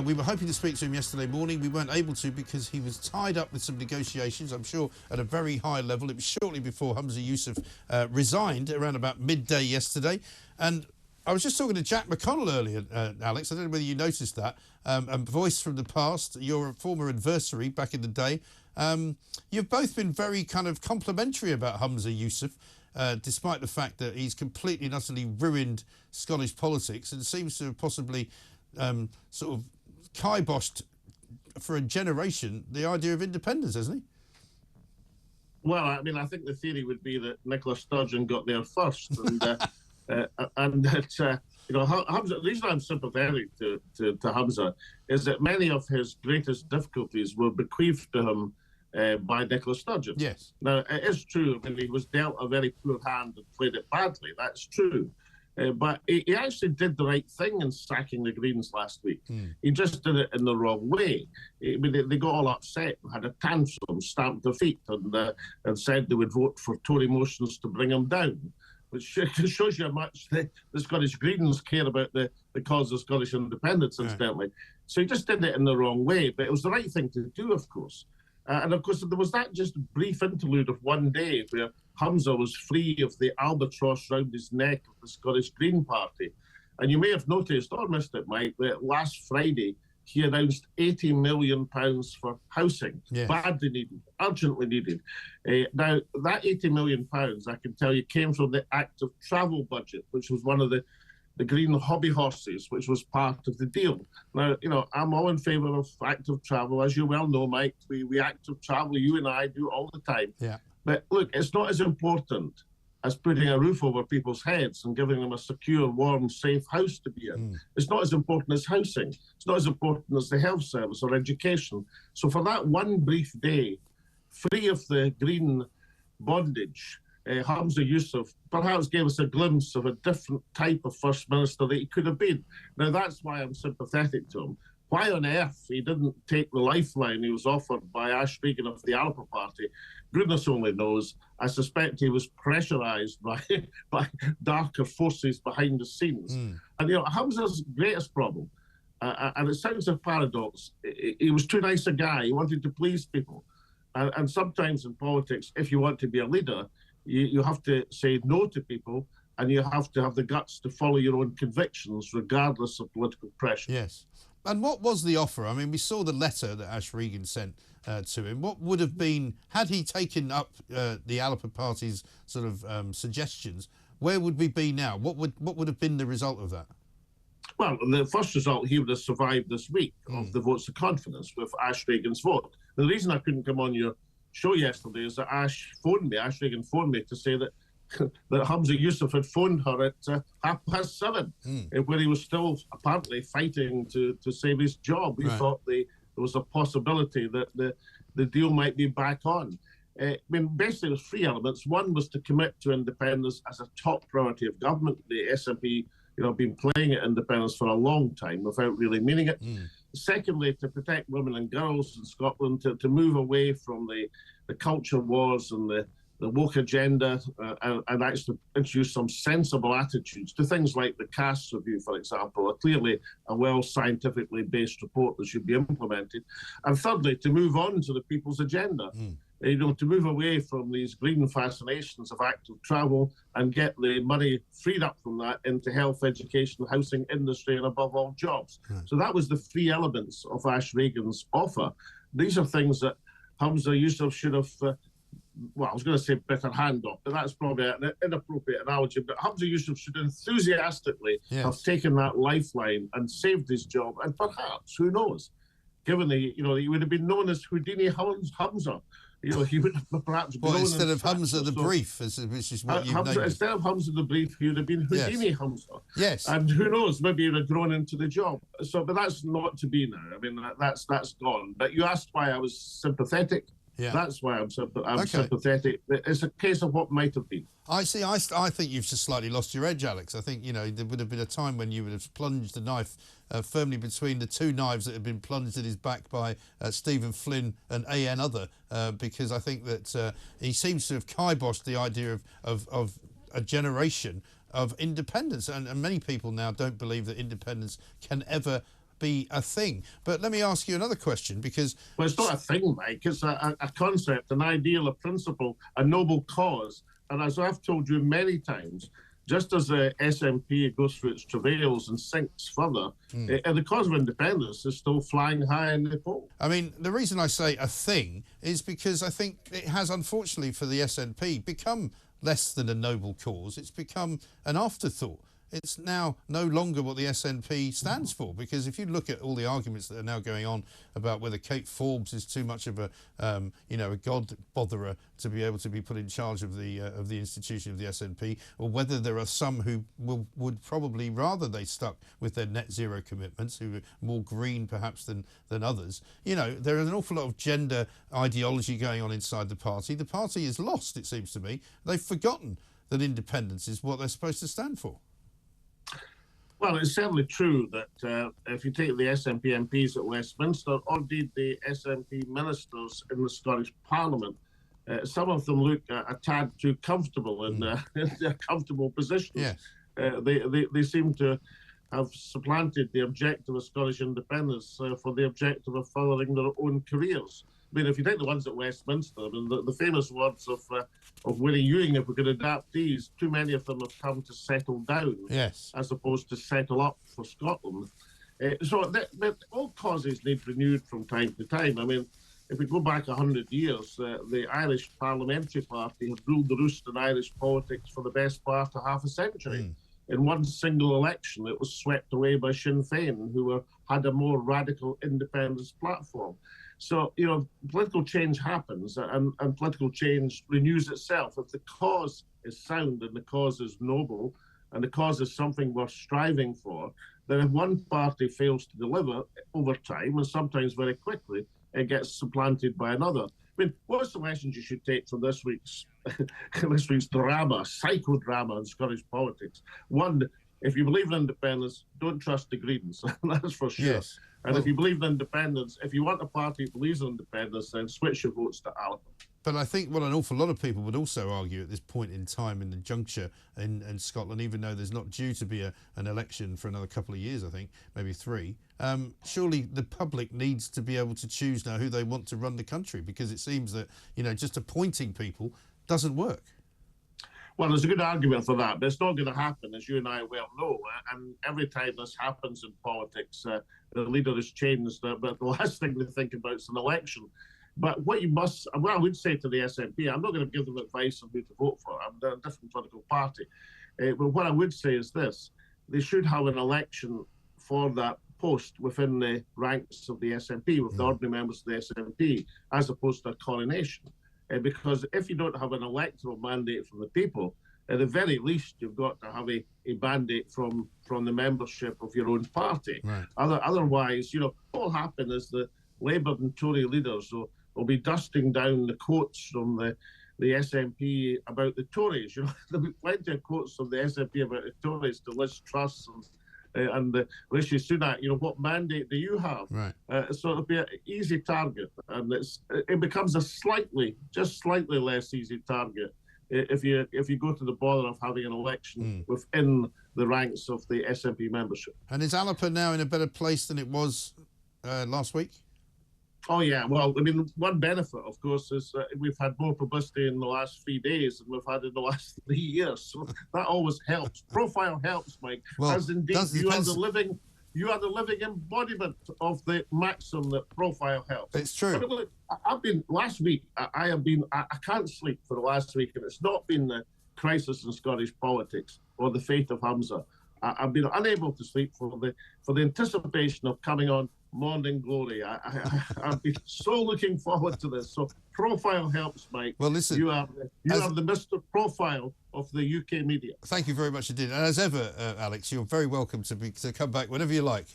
We were hoping to speak to him yesterday morning. We weren't able to because he was tied up with some negotiations, I'm sure, at a very high level. It was shortly before Humza Yousaf resigned, around about midday yesterday. And I was just talking to Jack McConnell earlier, Alex. I don't know whether you noticed that. A voice from the past, your former adversary back in the day. You've both been very kind of complimentary about Humza Yousaf, despite the fact that he's completely and utterly ruined Scottish politics and seems to have possibly sort of kiboshed for a generation the idea of independence, hasn't he? Well, I mean, I think the theory would be that Nicola Sturgeon got there first, and that Humza. The reason I'm sympathetic to Humza is that many of his greatest difficulties were bequeathed to him by Nicola Sturgeon. Yes. Now, it is true. I mean, he was dealt a very poor hand and played it badly. That's true. But he actually did the right thing in sacking the Greens last week. He just did it in the wrong way. I mean, they got all upset, had a tantrum, stamped their feet, and said they would vote for Tory motions to bring him down, which shows you how much the Scottish Greens care about the cause of Scottish independence, incidentally. Right. So he just did it in the wrong way. But it was the right thing to do, of course. And of course, there was that just brief interlude of one day where Humza was free of the albatross round his neck of the Scottish Green Party. And you may have noticed, or missed it, Mike, that last Friday he announced £80 million for housing, badly needed, urgently needed. Now, that £80 million, I can tell you, came from the active travel budget, which was one of the green hobby horses, which was part of the deal. Now, I'm all in favour of active travel. As you well know, Mike, we active travel, you and I do all the time. Yeah. But look, it's not as important as putting a roof over people's heads and giving them a secure, warm, safe house to be in. It's not as important as housing. It's not as important as the health service or education. So for that one brief day, free of the green bondage, Humza Yousaf perhaps gave us a glimpse of a different type of First Minister that he could have been. Now, that's why I'm sympathetic to him. Why on earth he didn't take the lifeline he was offered by Ash Regan of the Alpha Party, goodness only knows. I suspect he was pressurised by darker forces behind the scenes. And, Humza's greatest problem, and it sounds a paradox, he was too nice a guy. He wanted to please people. And sometimes in politics, if you want to be a leader, you have to say no to people, and you have to have the guts to follow your own convictions, regardless of political pressure. Yes. And what was the offer? I mean, we saw the letter that Ash Regan sent to him. What would have been, had he taken up the Alpha Party's sort of suggestions, where would we be now? What would have been the result of that? Well, the first result, he would have survived this week of the votes of confidence with Ash Regan's vote. The reason I couldn't come on your show yesterday is that Ash Regan phoned me to say that Humza Yousaf had phoned her at 7:30, where he was still apparently fighting to save his job. We thought there was a possibility that the deal might be back on. I mean, basically, there's three elements. One was to commit to independence as a top priority of government. The SNP, have been playing at independence for a long time without really meaning it. Secondly, to protect women and girls in Scotland, to move away from the culture wars and the woke agenda and actually introduce some sensible attitudes to things like the caste review, for example, clearly a well-scientifically based report that should be implemented. And thirdly, to move on to the people's agenda, to move away from these green fascinations of active travel and get the money freed up from that into health, education, housing, industry, and above all, jobs. So that was the three elements of Ash Regan's offer. These are things that Humza Yousaf should have I was going to say bit her hand off, but that's probably an inappropriate analogy. But Humza Yousaf should enthusiastically have taken that lifeline and saved his job. And perhaps, who knows, given he would have been known as Houdini Humza. He would have perhaps grown instead of Humza the Brief, which is what you've named. Instead of Humza the Brief, he would have been Houdini Humza. Yes. And who knows, maybe he would have grown into the job. But that's not to be now. I mean, that's gone. But you asked why I was sympathetic. Yeah. That's why I'm sympathetic. It's a case of what might have been. I see. I think you've just slightly lost your edge, Alex. I think, there would have been a time when you would have plunged the knife firmly between the two knives that had been plunged in his back by Stephen Flynn and A.N. Other, because I think that he seems to have kiboshed the idea of a generation of independence. And many people now don't believe that independence can ever be a thing. But let me ask you another question, because... Well, it's not a thing, Mike. It's a concept, an ideal, a principle, a noble cause. And as I've told you many times, just as the SNP goes through its travails and sinks further, and the cause of independence is still flying high in the poll. I mean, the reason I say a thing is because I think it has, unfortunately for the SNP, become less than a noble cause. It's become an afterthought. It's now no longer what the SNP stands for, because if you look at all the arguments that are now going on about whether Kate Forbes is too much of a, a god botherer to be able to be put in charge of the institution of the SNP, or whether there are some who would probably rather they stuck with their net zero commitments, who are more green perhaps than others. You know, there is an awful lot of gender ideology going on inside the party. The party is lost, it seems to me. They've forgotten that independence is what they're supposed to stand for. Well, it's certainly true that if you take the SNP MPs at Westminster, or indeed the SNP ministers in the Scottish Parliament, some of them look a tad too comfortable in their comfortable positions. Yes. They seem to have supplanted the objective of Scottish independence for the objective of furthering their own careers. I mean, if you take the ones at Westminster, I mean, the famous words of Winnie Ewing, if we could adapt these, too many of them have come to settle down, yes, as opposed to settle up for Scotland. So all causes need renewed from time to time. I mean, if we go back 100 years, the Irish Parliamentary Party had ruled the roost in Irish politics for the best part of half a century. In one single election, it was swept away by Sinn Féin, who had a more radical independence platform. So, you know, political change happens, and political change renews itself. If the cause is sound and the cause is noble and the cause is something worth striving for, then if one party fails to deliver over time, and sometimes very quickly, it gets supplanted by another. I mean, what's the lessons you should take from this week's drama, psychodrama in Scottish politics? One, if you believe in independence, don't trust the Greens. That's for sure. Yes. And if you believe in independence, if you want a party that believes in independence, then switch your votes to Alpha. But I think what an awful lot of people would also argue at this point in time in the juncture in Scotland, even though there's not due to be an election for another couple of years, I think, maybe 3, surely the public needs to be able to choose now who they want to run the country, because it seems that, you know, just appointing people doesn't work. Well, there's a good argument for that, but it's not going to happen, as you and I well know. And every time this happens in politics, the leader is changed, but the last thing they think about is an election. But what I would say to the SNP, I'm not going to give them advice on who to vote for. They're a different political party. But what I would say is this: they should have an election for that post within the ranks of the SNP, with the ordinary members of the SNP, as opposed to a coronation. Because if you don't have an electoral mandate from the people, at the very least, you've got to have a mandate from the membership of your own party. Right. Otherwise, you know, what will happen is the Labour and Tory leaders will be dusting down the quotes from the SNP about the Tories. You know, there'll be plenty of quotes from the SNP about the Tories to Liz Truss and Rishi Sunak. You know, what mandate do you have? Right. So it'll be an easy target, and it becomes just slightly less easy target if you go to the bother of having an election within the ranks of the SNP membership. And is Alapa now in a better place than it was last week? Oh, yeah. Well, I mean, one benefit, of course, is we've had more publicity in the last 3 days than we've had in the last 3 years. So that always helps. Profile helps, Mike. Well, as indeed you are the living embodiment of the maxim that profile helps. It's true. But look, last week, I can't sleep for the last week, and it's not been the crisis in Scottish politics or the fate of Humza. I've been unable to sleep for the anticipation of coming on Morning Glory. I've been so looking forward to this. So profile helps, Mike. Well, listen, you are the Mr. Profile of the UK media. Thank you very much indeed. And as ever, Alex, you're very welcome to come back whenever you like.